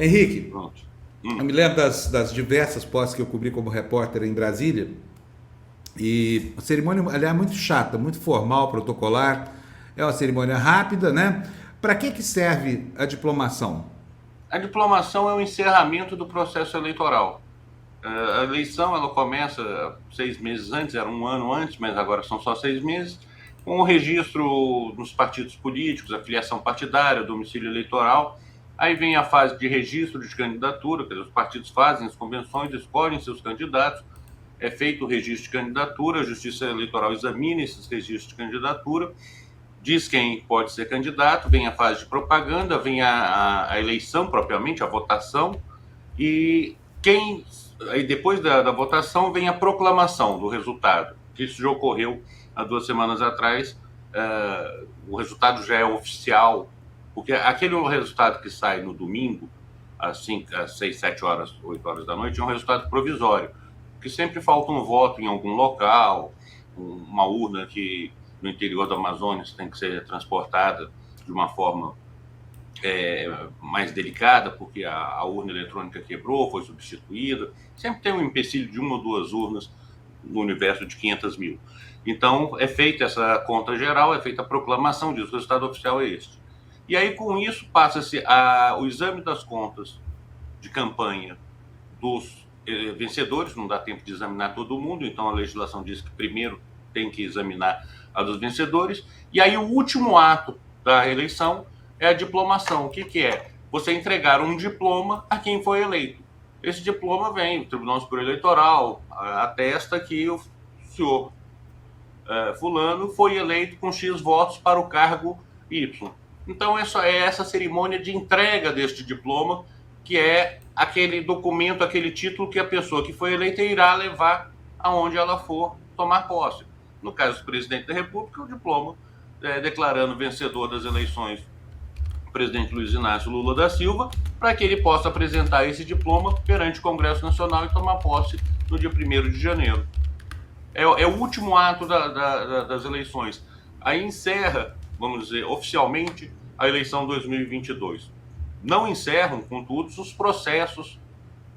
Henrique, Pronto. eu me lembro das diversas posses que eu cobri como repórter em Brasília, e a cerimônia, aliás, é muito chata, muito formal, protocolar, é uma cerimônia rápida, né? Para que serve a diplomação? A diplomação é o encerramento do processo eleitoral. A eleição ela começa 6 meses antes, era um ano antes, mas agora são só 6 meses, com o registro nos partidos políticos, a filiação partidária, domicílio eleitoral. Aí vem a fase de registro de candidatura, quer dizer, os partidos fazem as convenções, escolhem seus candidatos, é feito o registro de candidatura, a Justiça Eleitoral examina esses registros de candidatura, diz quem pode ser candidato, vem a fase de propaganda, vem a eleição propriamente, a votação, e aí depois da votação vem a proclamação do resultado, que isso já ocorreu há 2 semanas atrás. O resultado já é oficial, porque aquele resultado que sai no domingo, às 6, 7 horas, 8 horas da noite, é um resultado provisório, porque sempre falta um voto em algum local, uma urna que no interior do Amazonas tem que ser transportada de uma forma mais delicada, porque a urna eletrônica quebrou, foi substituída. Sempre tem um empecilho de uma ou duas urnas no universo de 500 mil. Então, é feita essa conta geral, é feita a proclamação disso, o resultado oficial é este. E aí, com isso, passa-se o exame das contas de campanha dos vencedores, não dá tempo de examinar todo mundo, então a legislação diz que primeiro tem que examinar a dos vencedores, e aí o último ato da eleição é a diplomação. O que é? Você entregar um diploma a quem foi eleito. Esse diploma vem, o Tribunal Superior Eleitoral atesta que o senhor fulano foi eleito com X votos para o cargo Y. Então, essa cerimônia de entrega deste diploma, que é aquele documento, aquele título que a pessoa que foi eleita irá levar aonde ela for tomar posse. No caso do presidente da República, o diploma declarando vencedor das eleições o presidente Luiz Inácio Lula da Silva, para que ele possa apresentar esse diploma perante o Congresso Nacional e tomar posse no dia 1º de janeiro. É o último ato das eleições. Aí encerra, vamos dizer, oficialmente, a eleição 2022. Não encerram, contudo, os processos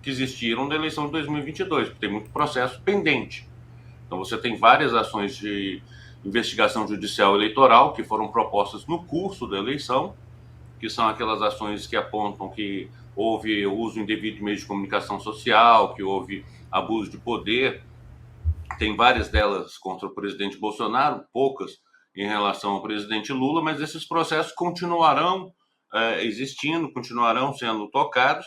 que existiram da eleição de 2022, porque tem muito processo pendente. Então você tem várias ações de investigação judicial eleitoral que foram propostas no curso da eleição, que são aquelas ações que apontam que houve uso indevido de meios de comunicação social, que houve abuso de poder. Tem várias delas contra o presidente Bolsonaro, poucas em relação ao presidente Lula, mas esses processos continuarão existindo, continuarão sendo tocados,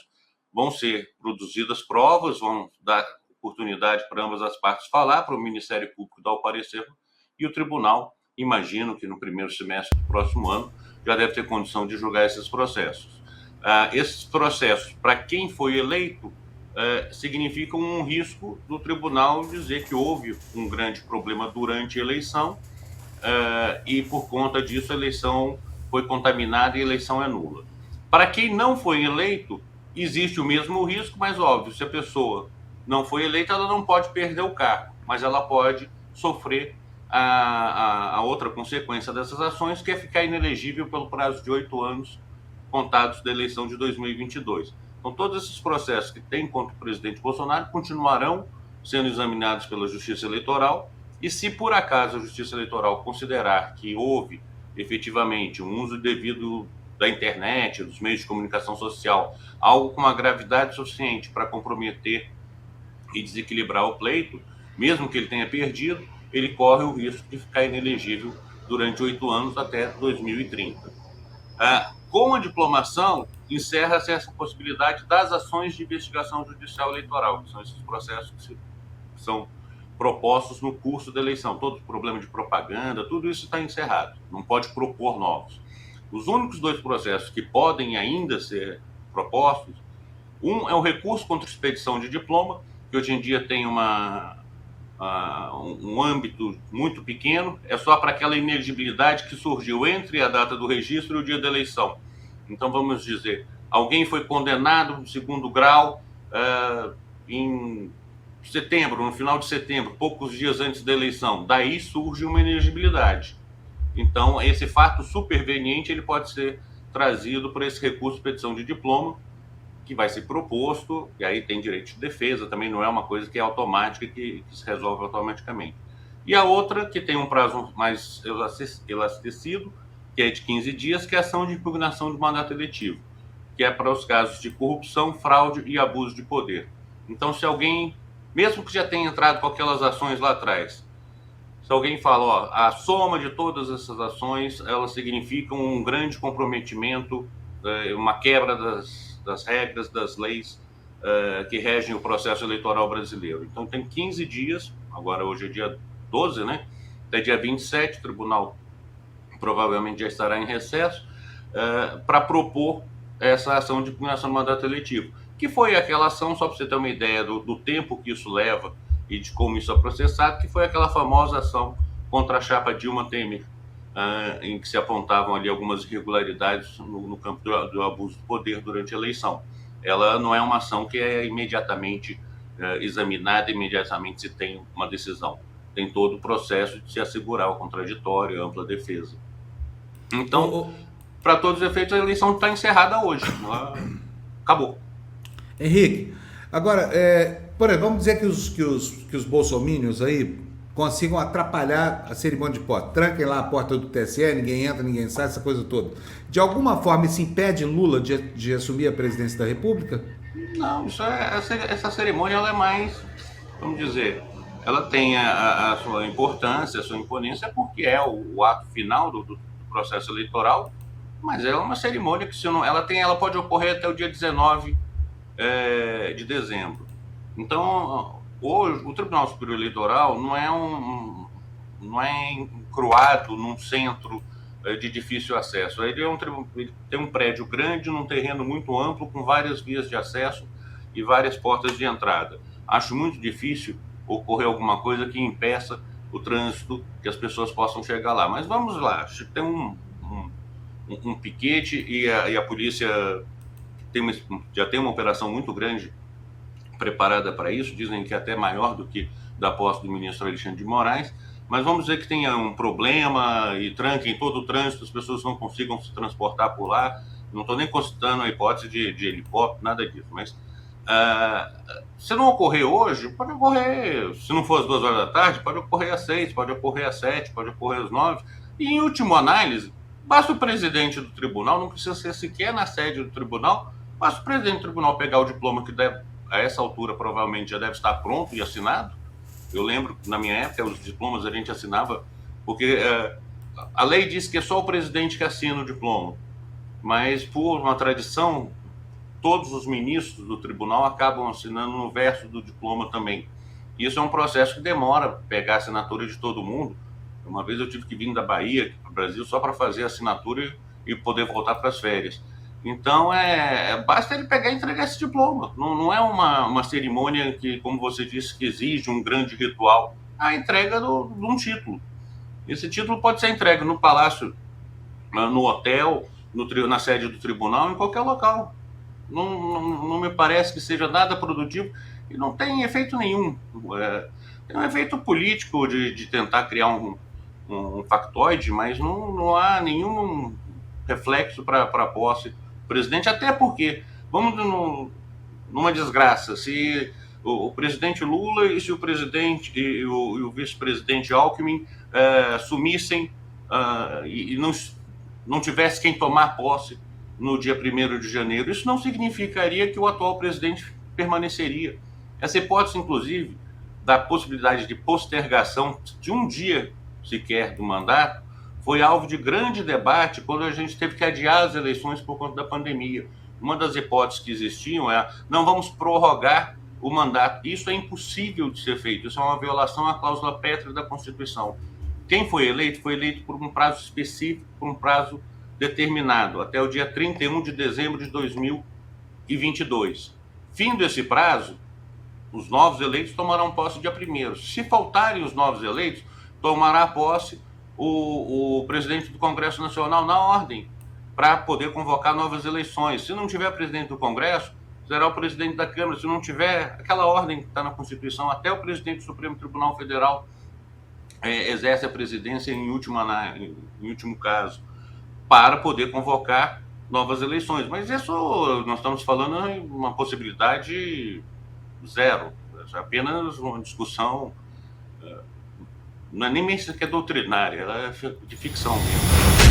vão ser produzidas provas, vão dar oportunidade para ambas as partes falar, para o Ministério Público dar o parecer, e o tribunal, imagino que no primeiro semestre do próximo ano, já deve ter condição de julgar esses processos. Esses processos, para quem foi eleito, significam um risco do tribunal dizer que houve um grande problema durante a eleição e, por conta disso, a eleição foi contaminada e a eleição é nula. Para quem não foi eleito, existe o mesmo risco, mas, óbvio, se a pessoa não foi eleita, ela não pode perder o cargo, mas ela pode sofrer a outra consequência dessas ações, que é ficar inelegível pelo prazo de 8 anos contados da eleição de 2022. Então, todos esses processos que tem contra o presidente Bolsonaro continuarão sendo examinados pela Justiça Eleitoral, e se por acaso a Justiça Eleitoral considerar que houve efetivamente um uso devido da internet, dos meios de comunicação social, algo com uma gravidade suficiente para comprometer e desequilibrar o pleito, mesmo que ele tenha perdido, ele corre o risco de ficar inelegível durante 8 anos até 2030. Com a diplomação, encerra-se essa possibilidade das ações de investigação judicial eleitoral, que são esses processos que são propostos no curso da eleição. Todo problema de propaganda, tudo isso está encerrado, não pode propor novos. Os únicos 2 processos que podem ainda ser propostos, um é o recurso contra expedição de diploma, que hoje em dia tem um âmbito muito pequeno, é só para aquela inelegibilidade que surgiu entre a data do registro e o dia da eleição. Então, vamos dizer, alguém foi condenado no 2º grau em setembro, no final de setembro, poucos dias antes da eleição. Daí surge uma inelegibilidade. Então, esse fato superveniente ele pode ser trazido para esse recurso de expedição de diploma, que vai ser proposto, e aí tem direito de defesa, também não é uma coisa que é automática, que se resolve automaticamente. E a outra, que tem um prazo mais elastecido, que é de 15 dias, que é a ação de impugnação de mandato eletivo, que é para os casos de corrupção, fraude e abuso de poder. Então, se alguém, mesmo que já tenha entrado com aquelas ações lá atrás, se alguém fala, ó, a soma de todas essas ações, elas significam um grande comprometimento, uma quebra das regras, das leis que regem o processo eleitoral brasileiro. Então tem 15 dias, agora hoje é dia 12, né? Até dia 27, o tribunal provavelmente já estará em recesso, para propor essa ação de impugnação do mandato eletivo, que foi aquela ação, só para você ter uma ideia do tempo que isso leva e de como isso é processado, que foi aquela famosa ação contra a chapa Dilma Temer, em que se apontavam ali algumas irregularidades no campo do abuso de poder durante a eleição. Ela não é uma ação que é imediatamente examinada, imediatamente se tem uma decisão. Tem todo o processo de se assegurar o contraditório, a ampla defesa. Então, para todos os efeitos, a eleição está encerrada hoje. Acabou. Henrique, agora, por exemplo, vamos dizer que os bolsomínios aí consigam atrapalhar a cerimônia de posse. Tranquem lá a porta do TSE, ninguém entra, ninguém sai, essa coisa toda. De alguma forma, isso impede Lula de assumir a presidência da República? Não, essa cerimônia ela é mais, vamos dizer, ela tem a sua importância, a sua imponência, porque é o ato final do processo eleitoral, mas é uma cerimônia que, se não, ela pode ocorrer até o dia 19 de dezembro. Então, hoje, o Tribunal Superior Eleitoral não é encruado num centro de difícil acesso. Ele tem um prédio grande, num terreno muito amplo, com várias vias de acesso e várias portas de entrada. Acho muito difícil ocorrer alguma coisa que impeça o trânsito, que as pessoas possam chegar lá. Mas vamos lá, tem um piquete e a polícia já tem uma operação muito grande preparada para isso, dizem que é até maior do que da posse do ministro Alexandre de Moraes, mas vamos dizer que tenha um problema e tranquem todo o trânsito, as pessoas não consigam se transportar por lá. Não estou nem considerando a hipótese de helicóptero, nada disso, mas se não ocorrer hoje, pode ocorrer, se não for às 2 horas da tarde, pode ocorrer às 6, pode ocorrer às 7, pode ocorrer às 9, e em última análise, basta o presidente do tribunal, não precisa ser sequer na sede do tribunal, basta o presidente do tribunal pegar o diploma, que deve, a essa altura provavelmente já deve estar pronto e assinado. Eu lembro que na minha época os diplomas a gente assinava, porque a lei diz que é só o presidente que assina o diploma, mas por uma tradição, todos os ministros do tribunal acabam assinando no verso do diploma também. Isso é um processo que demora para pegar a assinatura de todo mundo. Uma vez eu tive que vir da Bahia para o Brasil só para fazer a assinatura e poder voltar para as férias. Então, basta ele pegar e entregar esse diploma. Não é uma cerimônia que, como você disse, que exige um grande ritual. A entrega de um título. Esse título pode ser entregue no palácio, no hotel, na sede do tribunal, em qualquer local. Não me parece que seja nada produtivo e não tem efeito nenhum. Tem um efeito político de tentar criar um factoide, mas não há nenhum reflexo para a posse do presidente, até porque, vamos numa desgraça, se o presidente Lula e se o presidente e o vice-presidente Alckmin sumissem e não tivesse quem tomar posse no dia 1º de janeiro, isso não significaria que o atual presidente permaneceria. Essa hipótese, inclusive, da possibilidade de postergação de um dia sequer do mandato, foi alvo de grande debate quando a gente teve que adiar as eleições por conta da pandemia. Uma das hipóteses que existiam não vamos prorrogar o mandato. Isso é impossível de ser feito, isso é uma violação à cláusula pétrea da Constituição. Quem foi eleito por um prazo específico, por um prazo determinado, até o dia 31 de dezembro de 2022. Findo esse prazo, os novos eleitos tomarão posse dia 1º. Se faltarem os novos eleitos, tomará posse o presidente do Congresso Nacional na ordem, para poder convocar novas eleições. Se não tiver presidente do Congresso, será o presidente da Câmara. Se não tiver, aquela ordem que está na Constituição, até o presidente do Supremo Tribunal Federal exerce a presidência em último caso, para poder convocar novas eleições. Mas isso nós estamos falando em uma possibilidade zero, é apenas uma discussão, não é nem sequer doutrinária, ela é de ficção mesmo.